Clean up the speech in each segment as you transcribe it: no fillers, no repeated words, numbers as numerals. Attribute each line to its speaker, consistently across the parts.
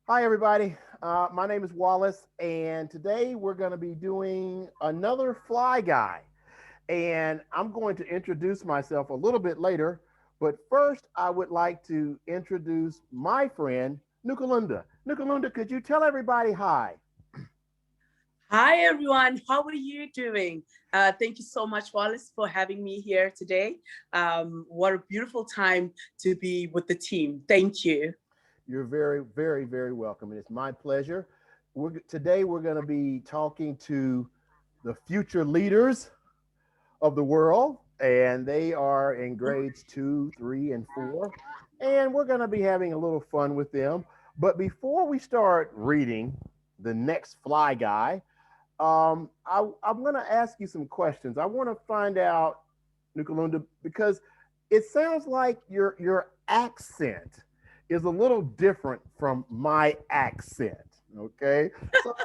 Speaker 1: Hi, everybody. My name is Wallace, and today we're going to be doing another Fly Guy. And I'm going to introduce myself a little bit later, but first I would like to introduce my friend, Nokulunga. Nokulunga, could you tell everybody hi?
Speaker 2: Hi, everyone. How are you doing? Thank you so much, Wallace, for having me here today. What a beautiful time to be with the team. Thank you.
Speaker 1: You're very, very, very welcome, and it's my pleasure. Today we're going to be talking to the future leaders of the world, and they are in grades 2, 3, and 4. And we're going to be having a little fun with them. But before we start reading the next Fly Guy, I'm going to ask you some questions. I want to find out, Nukalunda, because it sounds like your accent is a little different from my accent. Okay, so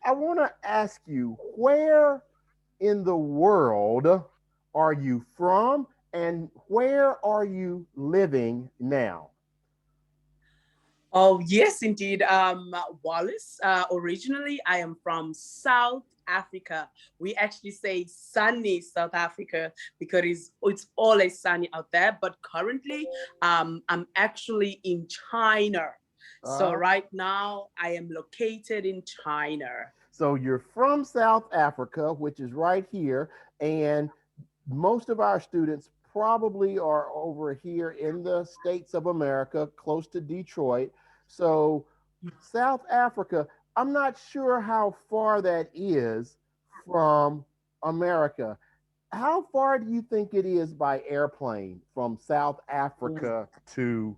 Speaker 1: I want to ask you, where in the world are you from, and where are you living now?
Speaker 2: Oh, yes, indeed. Wallace, originally, I am from South Africa. We actually say sunny South Africa because it's always sunny out there. But currently, I'm actually in China. So
Speaker 1: Uh,
Speaker 2: right now, I am located in China.
Speaker 1: so you're from South Africa, which is right here, and most of our students probably are over here in the states of America, close to Detroit. So South Africa, I'm not sure how far that is from America. How far do you think it is by airplane from South Africa to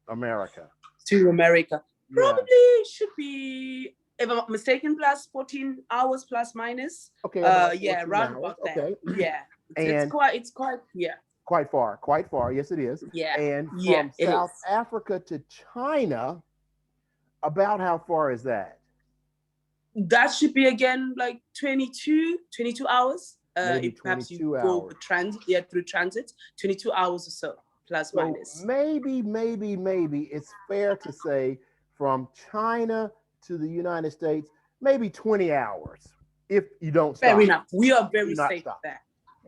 Speaker 1: America?
Speaker 2: To America.
Speaker 1: Yeah.
Speaker 2: Probably should be, if I'm not mistaken, plus 14 hours plus minus.
Speaker 1: Okay, about
Speaker 2: Yeah,
Speaker 1: 14
Speaker 2: round
Speaker 1: hours.
Speaker 2: about that.
Speaker 1: Okay.
Speaker 2: Yeah.
Speaker 1: And
Speaker 2: It's quite, yeah.
Speaker 1: quite far, quite far. Yes, it is.
Speaker 2: Yeah.
Speaker 1: And
Speaker 2: Yeah,
Speaker 1: from
Speaker 2: it
Speaker 1: South
Speaker 2: is.
Speaker 1: Africa to China, about how far is that?
Speaker 2: That should be again like 22 hours.
Speaker 1: Maybe
Speaker 2: If perhaps you
Speaker 1: 22
Speaker 2: go
Speaker 1: hours.
Speaker 2: with transit, yeah, through transit, 22 hours or so, plus
Speaker 1: So
Speaker 2: minus.
Speaker 1: maybe it's fair to say from China to the United States, maybe 20 hours if you don't
Speaker 2: Fair
Speaker 1: stop.
Speaker 2: enough. We are
Speaker 1: Do
Speaker 2: very
Speaker 1: not
Speaker 2: safe
Speaker 1: stop.
Speaker 2: with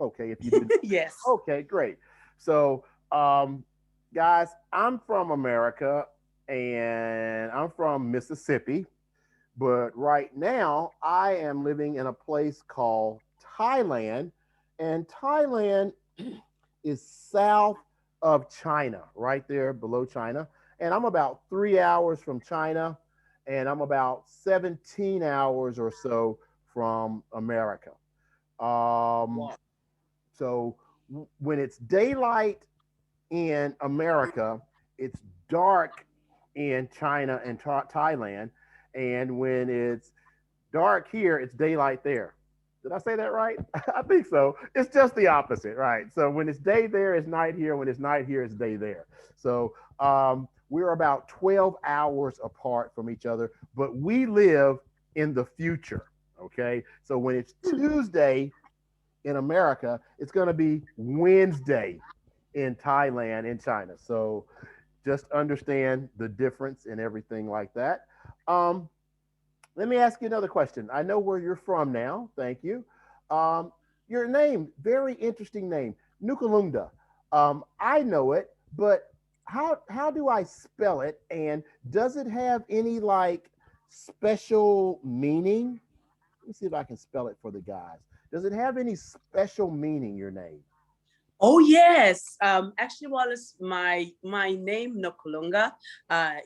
Speaker 1: Okay, if you do
Speaker 2: that.
Speaker 1: not.
Speaker 2: Yes.
Speaker 1: Okay, great. So, guys, I'm from America and I'm from Mississippi, but right now I am living in a place called Thailand, and Thailand is south of China, right there below China. And I'm about 3 hours from China, and I'm about 17 hours or so from America. Um,
Speaker 2: Wow.
Speaker 1: so when it's daylight in America, it's dark in China and Thailand. And when it's dark here, it's daylight there. Did I say that right? I think so. It's just the opposite, right? So when it's day there, it's night here. When it's night here, it's day there. So we're about 12 hours apart from each other, but we live in the future. Okay. So when it's Tuesday in America, it's going to be Wednesday in Thailand, in China. So just understand the difference and everything like that. Um, Let me ask you another question. I know where you're from now. Thank you. Your name, very interesting name, Nukulunda. I know it, but how do I spell it? And does it have any like special meaning? Let me see if I can spell it for the guys. Does it have any special meaning? Your name?
Speaker 2: Oh yes. Actually, Wallace, my name Nokulunga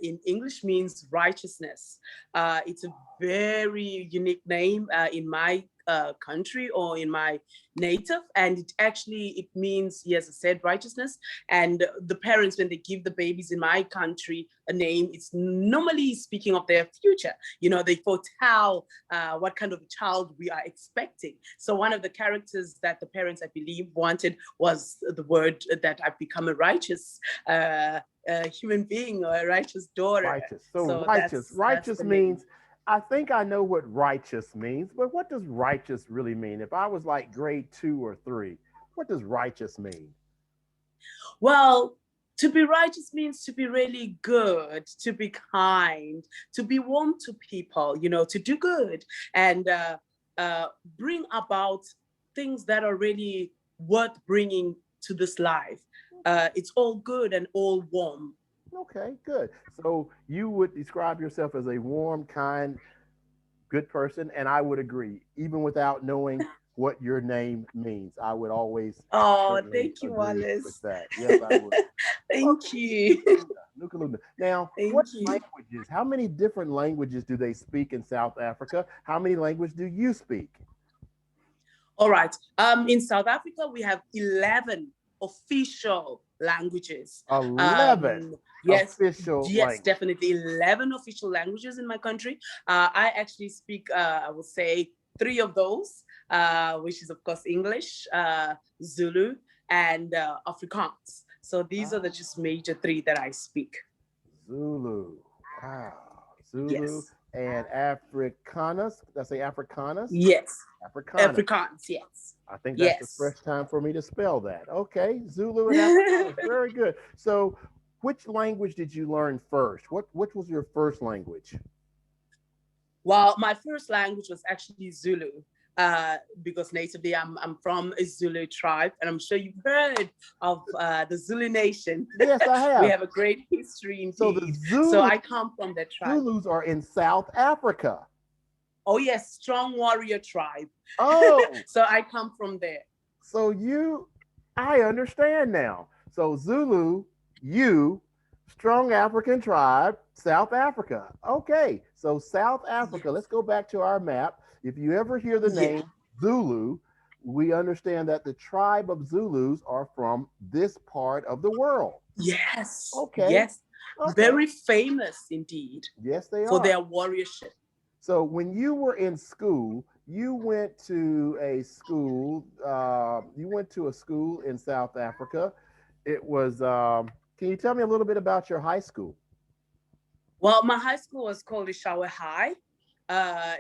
Speaker 2: in English means righteousness. It's a very unique name in my country or in my native, and it means, yes, I said righteousness. And the parents, when they give the babies in my country a name, it's normally speaking of their future. You know, they foretell what kind of a child we are expecting. So one of the characters that the parents, I believe, wanted was the word that I've become a righteous human being or a righteous daughter.
Speaker 1: Righteous. So
Speaker 2: So
Speaker 1: righteous.
Speaker 2: that's
Speaker 1: Righteous
Speaker 2: the name.
Speaker 1: means, I think I know what righteous means, but what does righteous really mean? If I was like grade 2 or 3, what does righteous mean?
Speaker 2: Well, To be righteous means to be really good, to be kind, to be warm to people, to do good and bring about things that are really worth bringing to this life. It's all good and all warm.
Speaker 1: Okay, good. So you would describe yourself as a warm, kind, good person, and I would agree, even without knowing what your name means. I would always
Speaker 2: Oh,
Speaker 1: certainly
Speaker 2: thank you,
Speaker 1: agree with
Speaker 2: Wallace.
Speaker 1: that. Yes, I would.
Speaker 2: Thank
Speaker 1: Okay,
Speaker 2: you.
Speaker 1: Nukulunga. Now, what
Speaker 2: Thank you.
Speaker 1: languages? How many different languages do they speak in South Africa? How many languages do you speak?
Speaker 2: All right. In South Africa, we have 11 official languages.
Speaker 1: 11
Speaker 2: Yes,
Speaker 1: official
Speaker 2: yes,
Speaker 1: languages.
Speaker 2: definitely 11 official languages in my country. I actually speak, I would say, three of those, which is, of course, English, Zulu, and Afrikaans. So these are the
Speaker 1: Ah,
Speaker 2: just major three that I speak.
Speaker 1: Zulu. Wow. Zulu
Speaker 2: Yes,
Speaker 1: and Afrikaners. Did I say Afrikaners?
Speaker 2: yes,
Speaker 1: Afrikaners.
Speaker 2: Afrikaans, yes,
Speaker 1: I think that's the
Speaker 2: yes.
Speaker 1: first time for me to spell that. Okay, Zulu and Afrikaans. Very good. So, which language did you learn first? What was your first language?
Speaker 2: Well, my first language was actually Zulu, because natively I'm from a Zulu tribe, and I'm sure you've heard of the Zulu Nation.
Speaker 1: Yes, I
Speaker 2: We
Speaker 1: have.
Speaker 2: have a great history
Speaker 1: So the
Speaker 2: indeed. So
Speaker 1: Zulu
Speaker 2: I come from that tribe.
Speaker 1: Zulus are in South Africa.
Speaker 2: Oh yes, strong warrior tribe.
Speaker 1: Oh,
Speaker 2: So I come from there.
Speaker 1: so I understand now. So Zulu, you, strong African tribe, South Africa. Okay, so South Africa.
Speaker 2: Yes.
Speaker 1: Let's go back to our map. If you ever hear the
Speaker 2: Yeah.
Speaker 1: name Zulu, we understand that the tribe of Zulus are from this part of the world.
Speaker 2: Yes.
Speaker 1: Okay,
Speaker 2: Yes.
Speaker 1: okay.
Speaker 2: Very famous indeed
Speaker 1: Yes, they
Speaker 2: for
Speaker 1: are.
Speaker 2: their warriorship.
Speaker 1: So when you were in school, you went to a school. You went to a school in South Africa. It was. Can you tell me a little bit about your high school?
Speaker 2: Well, my high school was called Ishawe High.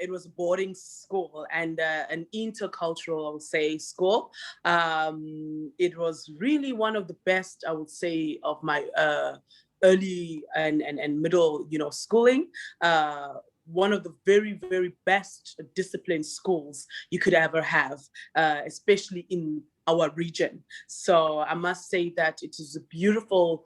Speaker 2: It was a boarding school and an intercultural, I would say, school. It was really one of the best, I would say, of my early and middle, schooling. One of the very, very best disciplined schools you could ever have, especially in our region. So I must say that it is a beautiful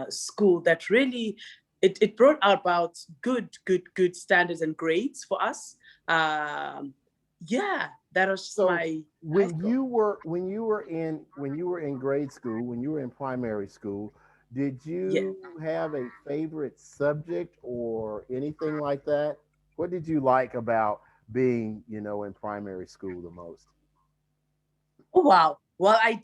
Speaker 2: school that really it brought about good standards and grades for us. Yeah, that was just
Speaker 1: So
Speaker 2: my high
Speaker 1: when
Speaker 2: school.
Speaker 1: you were in grade school, when you were in primary school, did
Speaker 2: Yeah.
Speaker 1: you have a favorite subject or anything like that? What did you like about being, in primary school the most?
Speaker 2: Oh, wow. Well, I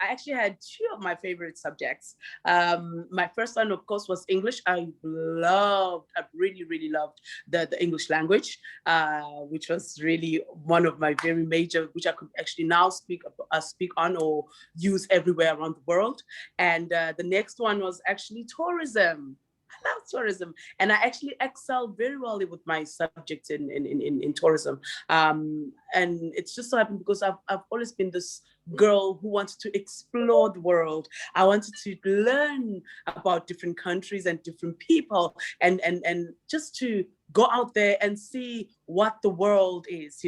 Speaker 2: actually had two of my favorite subjects. My first one, of course, was English. I really, really loved the English language, which was really one of my very major, which I could actually now speak on or use everywhere around the world. And the next one was actually tourism. I love tourism, and I actually excel very well with my subject in tourism. And it's just so happened because I've always been this girl who wanted to explore the world. I wanted to learn about different countries and different people, and just to go out there and see what the world is.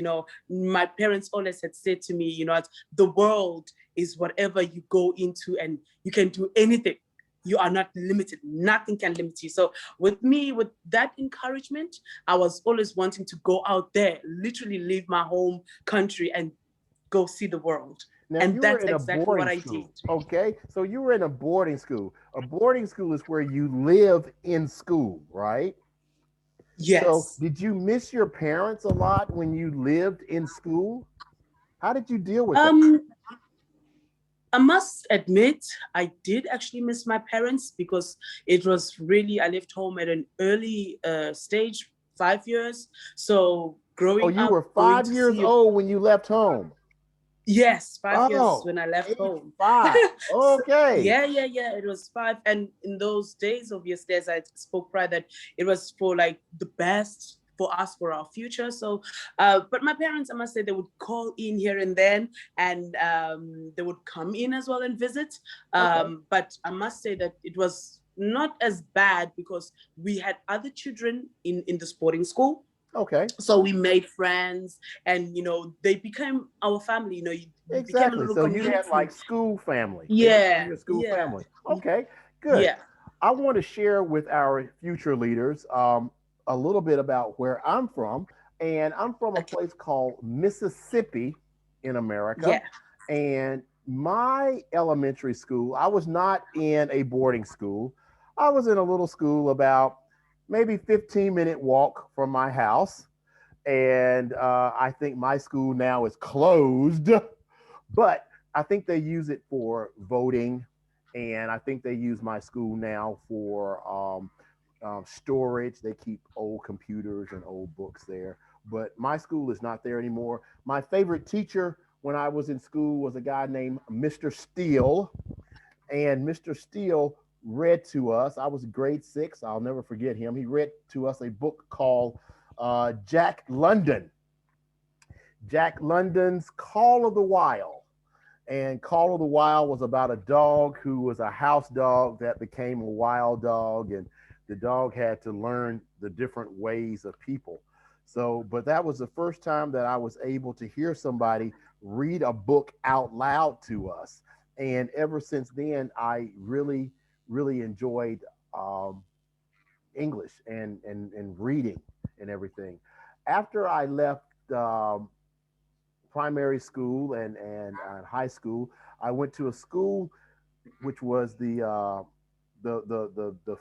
Speaker 2: My parents always had said to me, the world is whatever you go into, and you can do anything. You are not limited. Nothing can limit you. So with me, with that encouragement, I was always wanting to go out there, literally leave my home country and go see the world.
Speaker 1: Now
Speaker 2: And
Speaker 1: you were
Speaker 2: that's
Speaker 1: in a
Speaker 2: exactly what
Speaker 1: boarding
Speaker 2: I did.
Speaker 1: school, okay? So you were in a boarding school. A boarding school is where you live in school, right? So
Speaker 2: Yes.
Speaker 1: did you miss your parents a lot when you lived in school? How did you deal with that?
Speaker 2: Um, I must admit, I did actually miss my parents because it was really, I left home at an early stage, 5 years. So
Speaker 1: Oh,
Speaker 2: growing
Speaker 1: you
Speaker 2: up,
Speaker 1: were
Speaker 2: going
Speaker 1: 5
Speaker 2: to
Speaker 1: years
Speaker 2: see,
Speaker 1: old when you left home.
Speaker 2: yes, 5 years
Speaker 1: Oh,
Speaker 2: when I left
Speaker 1: age
Speaker 2: home.
Speaker 1: 5.
Speaker 2: So,
Speaker 1: Okay.
Speaker 2: yeah, it was five. And in those days, obviously, as I spoke prior, that it was for like the best for us for our future. So, but my parents, I must say, they would call in here and then, and they would come in as well and visit.
Speaker 1: Okay.
Speaker 2: But I must say that it was not as bad because we had other children in the sporting school.
Speaker 1: Okay.
Speaker 2: So we made friends, and they became our family. We became a
Speaker 1: Exactly.
Speaker 2: little
Speaker 1: So you had
Speaker 2: community.
Speaker 1: like school family. They became
Speaker 2: Yeah,
Speaker 1: your school
Speaker 2: yeah,
Speaker 1: family. Okay, good.
Speaker 2: yeah.
Speaker 1: I want to share with our future leaders a little bit about where I'm from. And I'm from a
Speaker 2: Okay.
Speaker 1: place called Mississippi in America.
Speaker 2: Yeah.
Speaker 1: And my elementary school, I was not in a boarding school. I was in a little school about maybe 15-minute walk from my house. And I think my school now is closed, but I think they use it for voting, and I think they use my school now for storage. They keep old computers and old books there, but my school is not there anymore. My favorite teacher when I was in school was a guy named Mr. Steele, and Mr. Steele read to us. I was grade six. I'll never forget him. He read to us a book called Jack London. Jack London's Call of the Wild. And Call of the Wild was about a dog who was a house dog that became a wild dog, and the dog had to learn the different ways of people. So, but that was the first time that I was able to hear somebody read a book out loud to us. And ever since then, I really, really enjoyed um, English and reading and everything. After I left primary school and high school, I went to a school which was the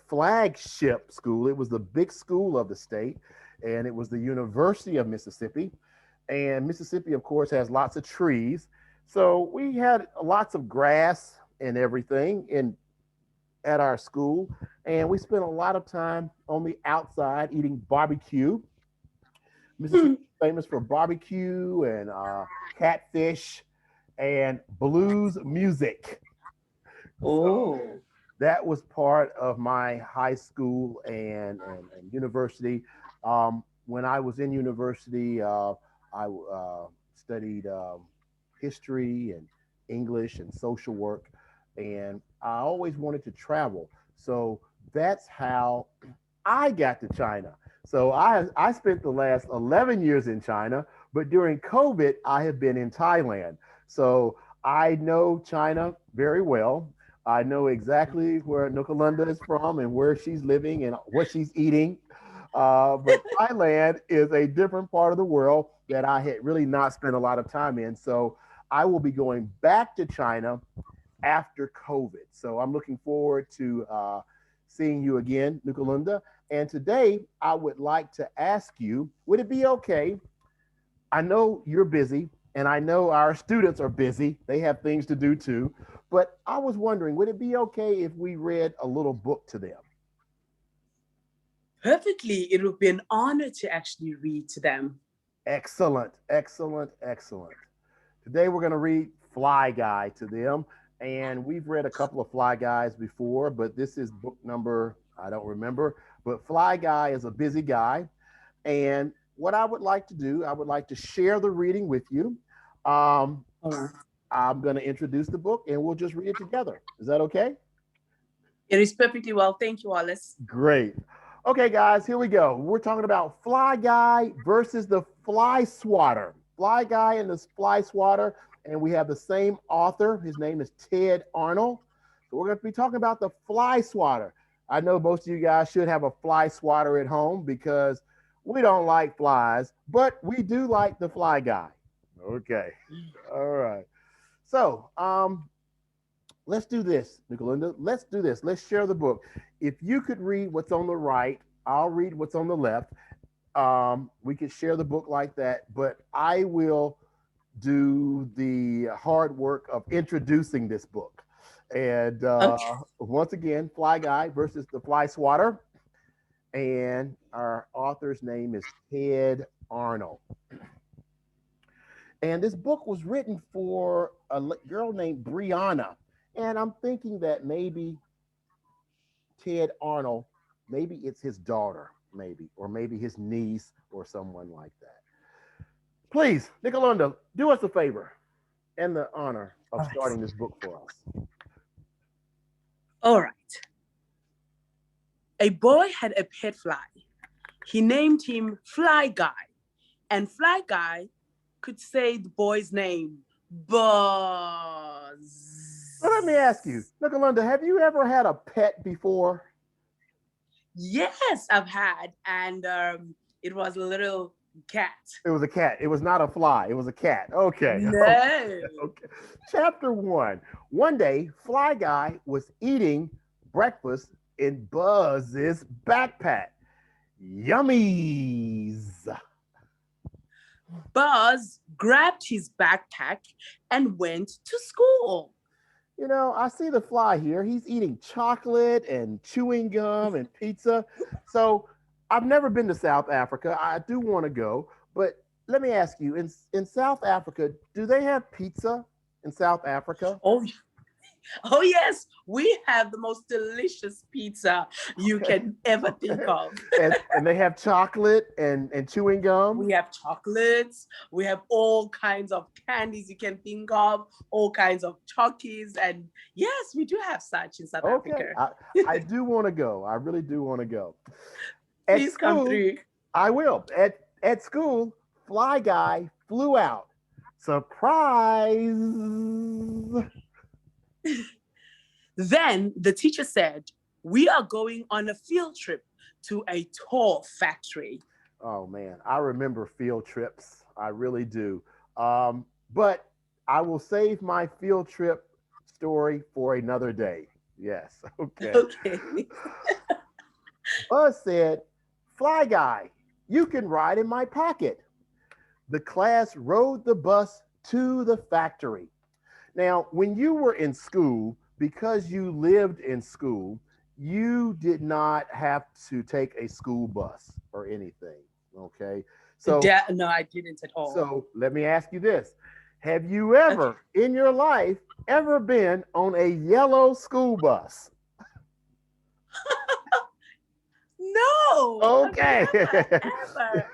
Speaker 1: flagship school. It was the big school of the state, and it was the University of Mississippi. And Mississippi, of course, has lots of trees, so we had lots of grass and everything in at our school, and we spent a lot of time on the outside eating barbecue. Mississippi is famous for barbecue and catfish and blues music. So
Speaker 2: Oh.
Speaker 1: that was part of my high school and university. When I was in university, I studied history and English and social work, and I always wanted to travel. So that's how I got to China. So I spent the last 11 years in China, but during COVID, I have been in Thailand. So I know China very well. I know exactly where Nokulunga is from and where she's living and what she's eating. But Thailand is a different part of the world that I had really not spent a lot of time in. So I will be going back to China after COVID. So I'm looking forward to seeing you again, Nukulunda. And today I would like to ask you, would it be okay? I know you're busy and I know our students are busy. They have things to do too. But I was wondering, would it be okay if we read a little book to them?
Speaker 2: Perfectly. It would be an honor to actually read to them.
Speaker 1: Excellent, excellent, excellent. Today we're going to read Fly Guy to them. And we've read a couple of Fly Guys before, but this is book number, I don't remember. But Fly Guy is a busy guy. And what I would like to do, I would like to share the reading with you. Um,
Speaker 2: Oh.
Speaker 1: I'm going to introduce the book and we'll just read it together. Is that okay?
Speaker 2: It is perfectly well. Thank you, Wallace.
Speaker 1: Great. Okay, guys, here we go. We're talking about Fly Guy versus the Fly Swatter. Fly Guy and the Fly Swatter, and we have the same author. His name is Ted Arnold. So we're going to be talking about the Fly Swatter. I know most of you guys should have a Fly Swatter at home because we don't like flies, but we do like the Fly Guy. Okay. All right. So, let's do this, Nicolinda. Let's do this. Let's share the book. If you could read what's on the right, I'll read what's on the left. We could share the book like that, but I will do the hard work of introducing this book. And
Speaker 2: Okay.
Speaker 1: once again, Fly Guy versus the Fly Swatter. And our author's name is Ted Arnold. And this book was written for a girl named Brianna. And I'm thinking that maybe Ted Arnold, maybe it's his daughter. maybe, or maybe his niece or someone like that. Please, Nokulunga, do us a favor and the honor of
Speaker 2: All right.
Speaker 1: starting this book for us.
Speaker 2: All right. A boy had a pet fly. He named him Flyguy, and Flyguy could say the boy's name, Buzz.
Speaker 1: So let me ask you, Nokulunga, have you ever had a pet before?
Speaker 2: Yes, I've had, and it was a little cat.
Speaker 1: It was a cat. It was not a fly. It was a cat. Okay.
Speaker 2: No.
Speaker 1: Okay. Chapter 1. One day, Flyguy was eating breakfast in Buzz's backpack. Yummies.
Speaker 2: Buzz grabbed his backpack and went to school.
Speaker 1: You know, I see the fly here. He's eating chocolate and chewing gum and pizza. So I've never been to South Africa. I do want to go, but let me ask you, in South Africa, do they have pizza in South Africa?
Speaker 2: Oh yes, we have the most delicious pizza you can ever think of.
Speaker 1: and they have chocolate and chewing gum.
Speaker 2: We have chocolates. We have all kinds of candies you can think of, all kinds of chockies, and yes, we do have such in South Africa.
Speaker 1: I do want to go. I really do want to go.
Speaker 2: Please come through.
Speaker 1: I will. At school, Flyguy flew out. Surprise!
Speaker 2: Then the teacher said, "We are going on a field trip to a toy factory."
Speaker 1: Oh man, I remember field trips. I really do. But I will save my field trip story for another day. Yes. Okay.
Speaker 2: Okay.
Speaker 1: Buzz said, "Flyguy, you can ride in my pocket." The class rode the bus to the factory. Now, when you were in school, because you lived in school, you did not have to take a school bus or anything. Okay. So
Speaker 2: no, I didn't at all.
Speaker 1: So let me ask you this. Have you ever in your life ever been on a yellow school bus?
Speaker 2: No.
Speaker 1: Okay.
Speaker 2: Ever.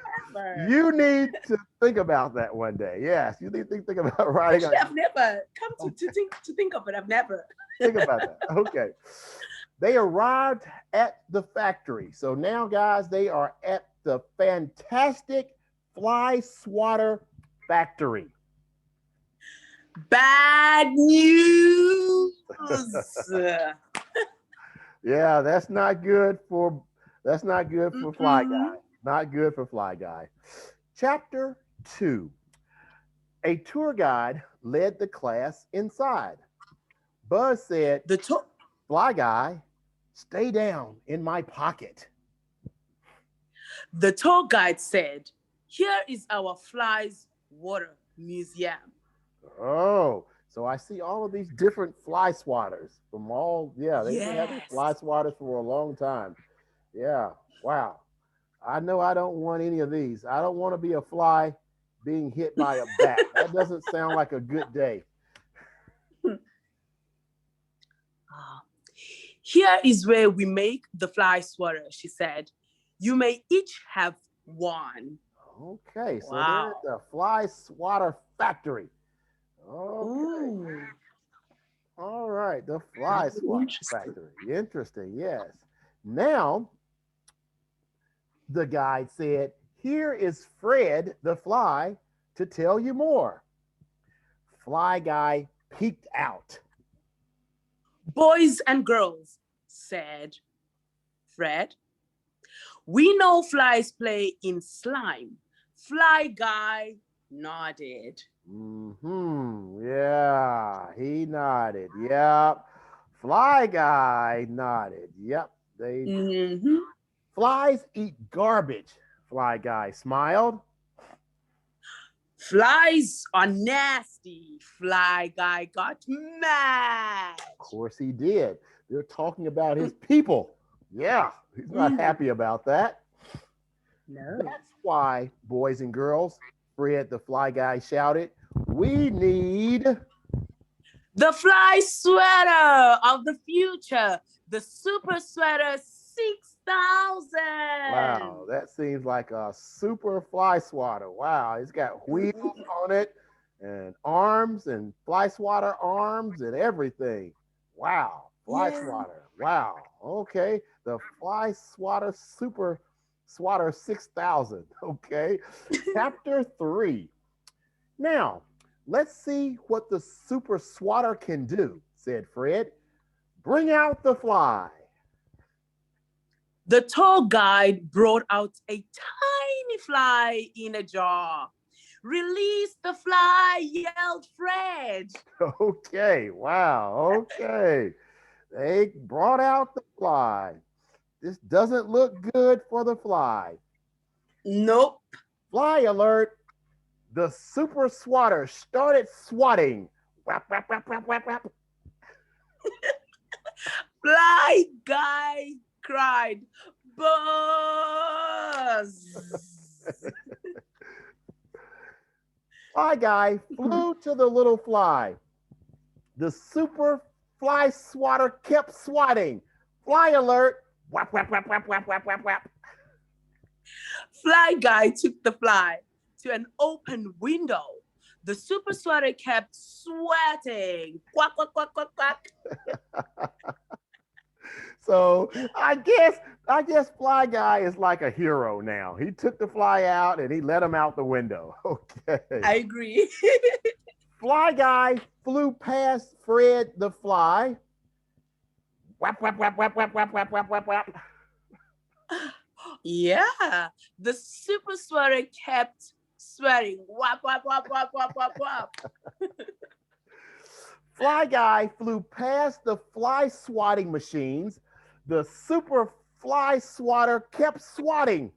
Speaker 1: You need to think about that one day. Yes, you need to think about riding.
Speaker 2: Actually, I've never come to think of it. I've never.
Speaker 1: Think about that. Okay. They arrived at the factory. So now, guys, they are at the fantastic Swatter factory.
Speaker 2: Bad news.
Speaker 1: Yeah, that's not good for Flyguy. Not good for Flyguy. Chapter 2. A tour guide led the class inside. Buzz said, "Flyguy, stay down in my pocket."
Speaker 2: The tour guide said, "Here is our Flywater Museum."
Speaker 1: Oh, so I see all of these different fly swatters from all, they've been having fly swatters for a long time. Yeah, wow. I know I don't want any of these. I don't want to be a fly being hit by a bat. That doesn't sound like a good day.
Speaker 2: Here is where we make the fly swatter, she said. You may each have one.
Speaker 1: Okay, so they're at the fly swatter factory. Okay.
Speaker 2: Ooh.
Speaker 1: All right, the fly swatter factory. Interesting, yes. Now, the guide said, "Here is Fred the fly to tell you more." Flyguy peeked out.
Speaker 2: "Boys and girls," said Fred, "we know flies play in slime." Flyguy nodded.
Speaker 1: Yeah, he nodded. Yep. Flyguy nodded. Yep. Flies eat garbage. Flyguy smiled.
Speaker 2: "Flies are nasty." Flyguy got mad.
Speaker 1: Of course he did. They're talking about his people. Yeah, he's not happy about that.
Speaker 2: No.
Speaker 1: That's why, boys and girls, Fred the Flyguy shouted, "We need
Speaker 2: the fly sweater of the future, the super sweater
Speaker 1: Wow,
Speaker 2: 6,000.
Speaker 1: that seems like a super fly swatter. Wow, it's got wheels on it and arms and fly swatter arms and everything. Wow, fly
Speaker 2: Yeah.
Speaker 1: swatter. Wow. Okay, the fly swatter super swatter 6000. Okay, chapter 3. Now, let's see what the super swatter can do, said Fred. Bring out the fly.
Speaker 2: The tour guide brought out a tiny fly in a jar. Release the fly, yelled Fred.
Speaker 1: Okay, wow, okay. They brought out the fly. This doesn't look good for the fly.
Speaker 2: Nope.
Speaker 1: Fly alert. The super swatter started swatting. Whap, whap, whap, whap, whap, whap.
Speaker 2: Flyguy cried, buzz.
Speaker 1: Flyguy flew to the little fly. The super fly swatter kept swatting. Fly alert. Whap, whap, whap, whap, whap, whap, whap, whap.
Speaker 2: Flyguy took the fly to an open window. The super sweater kept sweating. Quack, quack, quack, quack, quack.
Speaker 1: So I guess Fly Guy is like a hero now. He took the fly out and he let him out the window. Okay.
Speaker 2: I agree.
Speaker 1: Fly Guy flew past Fred the fly. Whap whap whap whap whap whap whap whap whap whap.
Speaker 2: Yeah, the super sweater kept swearing. Wap, wap, wap, wap, wap, wap, wap.
Speaker 1: Fly Guy flew past the fly swatting machines. The super fly swatter kept swatting.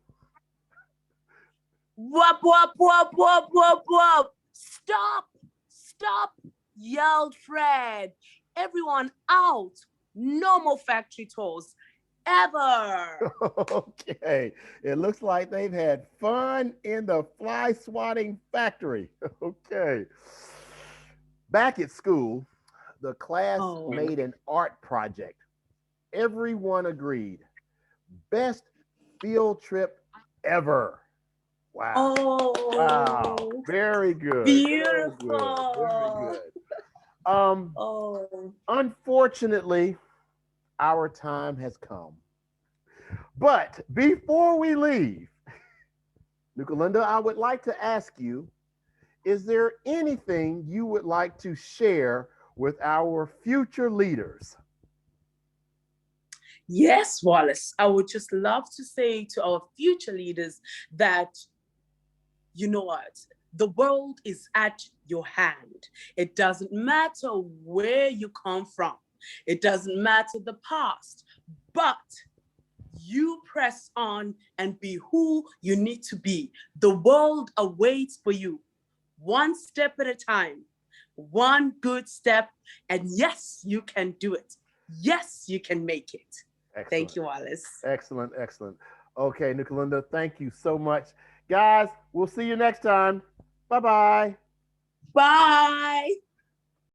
Speaker 2: Wap, wap, wap, wap, wap, wap. Stop, stop, yelled Fred. Everyone out. No more factory tours ever.
Speaker 1: Okay. It looks like they've had fun in the fly swatting factory. Okay. Back at school, the class
Speaker 2: Oh.
Speaker 1: made an art project. Everyone agreed. Best field trip ever. Wow.
Speaker 2: Oh.
Speaker 1: Wow. Very good.
Speaker 2: Beautiful.
Speaker 1: Very good.
Speaker 2: Oh.
Speaker 1: Unfortunately, our time has come. But before we leave, Nukulunda, I would like to ask you, is there anything you would like to share with our future leaders?
Speaker 2: Yes, Wallace. I would just love to say to our future leaders that, you know what? The world is at your hand. It doesn't matter where you come from. It doesn't matter the past, but you press on and be who you need to be. The world awaits for you, one step at a time, one good step, and yes, you can do it. Yes, you can make it.
Speaker 1: Excellent.
Speaker 2: Thank you, Wallace.
Speaker 1: Excellent, excellent. Okay, Nukulunda, thank you so much. Guys, we'll see you next time. Bye-bye.
Speaker 2: Bye.